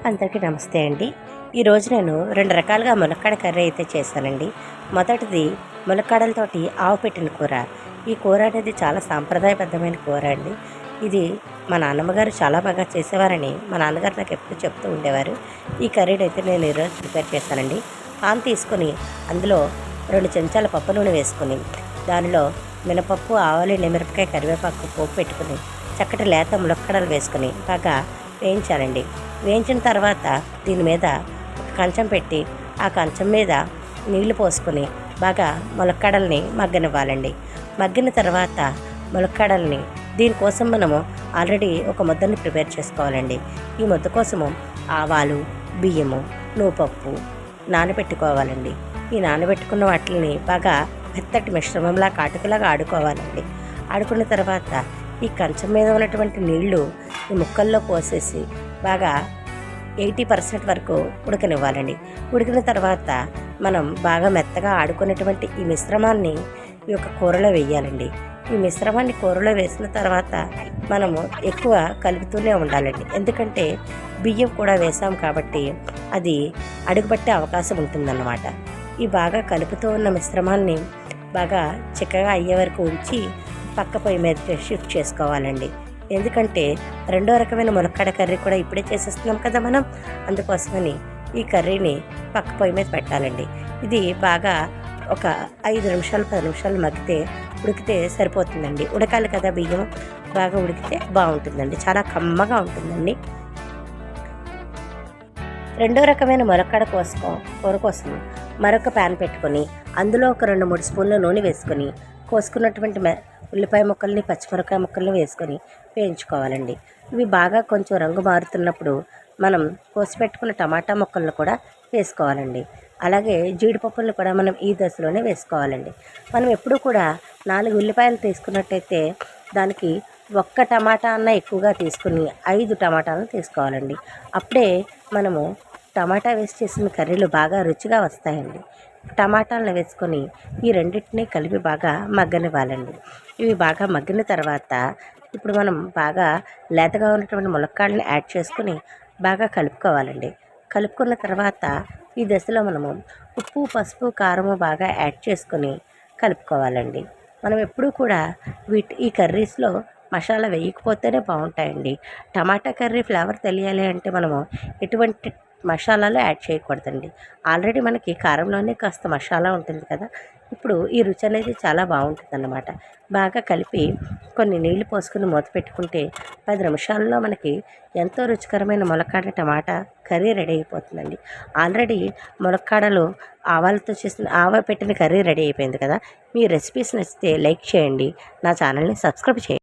అందరికీ నమస్తే అండి. ఈరోజు నేను 2 రకాలుగా ములక్కాడ కర్రీ అయితే చేశానండి. మొదటిది ములక్కాడలతోటి ఆవు పెట్టిన కూర. ఈ కూర అనేది చాలా సాంప్రదాయబద్ధమైన కూర అండి. ఇది మా నాన్నమ్మగారు చాలా బాగా చేసేవారని మా నాన్నగారు నాకు ఎప్పుడు చెప్తూ ఉండేవారు. ఈ కర్రీని అయితే నేను ఈరోజు ప్రిపేర్ చేశానండి. పాన్ తీసుకొని అందులో 2 చెంచాల పప్పు నూనె వేసుకొని దానిలో మినపప్పు, ఆవాలు, ఎండుమిరపకాయ, కరివేపాకు పోపు పెట్టుకుని చక్కటి లేత ములక్కాడలు వేసుకొని బాగా వేయించాలండి. వేయించిన తర్వాత దీని మీద ఒక కంచం పెట్టి ఆ కంచం మీద నీళ్లు పోసుకొని బాగా ములక్కాడల్ని మగ్గనివ్వాలండి. మగ్గిన తర్వాత ములక్కాడల్ని దీనికోసం మనము ఆల్రెడీ ఒక ముద్దని ప్రిపేర్ చేసుకోవాలండి. ఈ ముద్ద కోసము ఆవాలు, బియ్యము, నువ్వుపప్పు నానబెట్టుకోవాలండి. ఈ నానబెట్టుకున్న వాటిని బాగా మెత్తటి మిశ్రమంలా కాటుకలాగా ఆడుకోవాలండి. ఆడుకున్న తర్వాత ఈ కంచం మీద ఉన్నటువంటి నీళ్లు ఈ ముక్కల్లో పోసేసి బాగా 80% వరకు ఉడకనివ్వాలండి. ఉడికిన తర్వాత మనం బాగా మెత్తగా ఆడుకునేటువంటి ఈ మిశ్రమాన్ని ఈ యొక్క కూరలో వేయాలండి. ఈ మిశ్రమాన్ని కూరలో వేసిన తర్వాత మనము ఎక్కువ కలుపుతూనే ఉండాలండి. ఎందుకంటే బియ్యం కూడా వేసాం కాబట్టి అది అడుగుపట్టే అవకాశం ఉంటుందన్నమాట. ఈ బాగా కలుపుతూ ఉన్న మిశ్రమాన్ని బాగా చిక్కగా అయ్యే వరకు ఉంచి పక్క పొయ్యి మీద షిఫ్ట్ చేసుకోవాలండి. ఎందుకంటే రెండో రకమైన ములక్కాడ కర్రీ కూడా ఇప్పుడే చేసేస్తున్నాం కదా మనం. అందుకోసమని ఈ కర్రీని పక్క పొయ్యి మీద పెట్టాలండి. ఇది బాగా ఒక 5 నిమిషాలు 10 నిమిషాలు ఉడికితే సరిపోతుందండి. ఉడకాలి కదా బియ్యం, బాగా ఉడికితే బాగుంటుందండి, చాలా కమ్మగా ఉంటుందండి. రెండో రకమైన ములక్కాడ కూర కోసం మరొక ప్యాన్ పెట్టుకొని అందులో ఒక 2-3 స్పూన్ల నూనె వేసుకొని కోసుకున్నటువంటి ఉల్లిపాయ ముక్కల్ని, పచ్చిమిరపకాయ ముక్కల్ని వేసుకొని వేయించుకోవాలండి. ఇవి బాగా కొంచెం రంగు మారుతున్నప్పుడు మనం కోసి పెట్టుకున్న టమాటా ముక్కలను కూడా వేసుకోవాలండి. అలాగే జీడిపప్పులను కూడా మనం ఈ దశలోనే వేసుకోవాలండి. మనం ఎప్పుడూ కూడా 4 ఉల్లిపాయలు తీసుకున్నట్టయితే దానికి 1 టమాటా అన్న ఎక్కువగా తీసుకుని 5 టమాటాలను తీసుకోవాలండి. అప్పుడే మనము టమాటా వేసి చేసిన కర్రీలు బాగా రుచిగా వస్తాయండి. టమాటాలను వేసుకొని ఈ రెండింటినీ కలిపి బాగా మగ్గనివ్వాలండి. ఇవి బాగా మగ్గిన తర్వాత ఇప్పుడు మనం బాగా లేతగా ఉన్నటువంటి ములక్కాడని యాడ్ చేసుకుని బాగా కలుపుకోవాలండి. కలుపుకున్న తర్వాత ఈ దశలో మనము ఉప్పు, పసుపు, కారము బాగా యాడ్ చేసుకొని కలుపుకోవాలండి. మనం ఎప్పుడూ కూడా ఈ కర్రీస్లో మసాలా వేయకపోతేనే బాగుంటాయండి. టమాటా కర్రీ ఫ్లేవర్ తెలియాలి అంటే మనము ఎటువంటి మసాలాలు యాడ్ చేయకూడదండి. ఆల్రెడీ మనకి కారంలోనే కాస్త మసాలా ఉంటుంది కదా. ఇప్పుడు ఈ రుచి అనేది చాలా బాగుంటుంది అన్నమాట. బాగా కలిపి కొన్ని నీళ్లు పోసుకొని మూత పెట్టుకుంటే 10 నిమిషాల్లో మనకి ఎంతో రుచికరమైన ములక్కాడ టమాటా కర్రీ రెడీ అయిపోతుందండి. ఆల్రెడీ ములక్కాడలు ఆవాలతో పెట్టిన కర్రీ రెడీ అయిపోయింది కదా. మీ రెసిపీస్ నచ్చితే లైక్ చేయండి, నా ఛానల్ని సబ్స్క్రైబ్ చేయండి.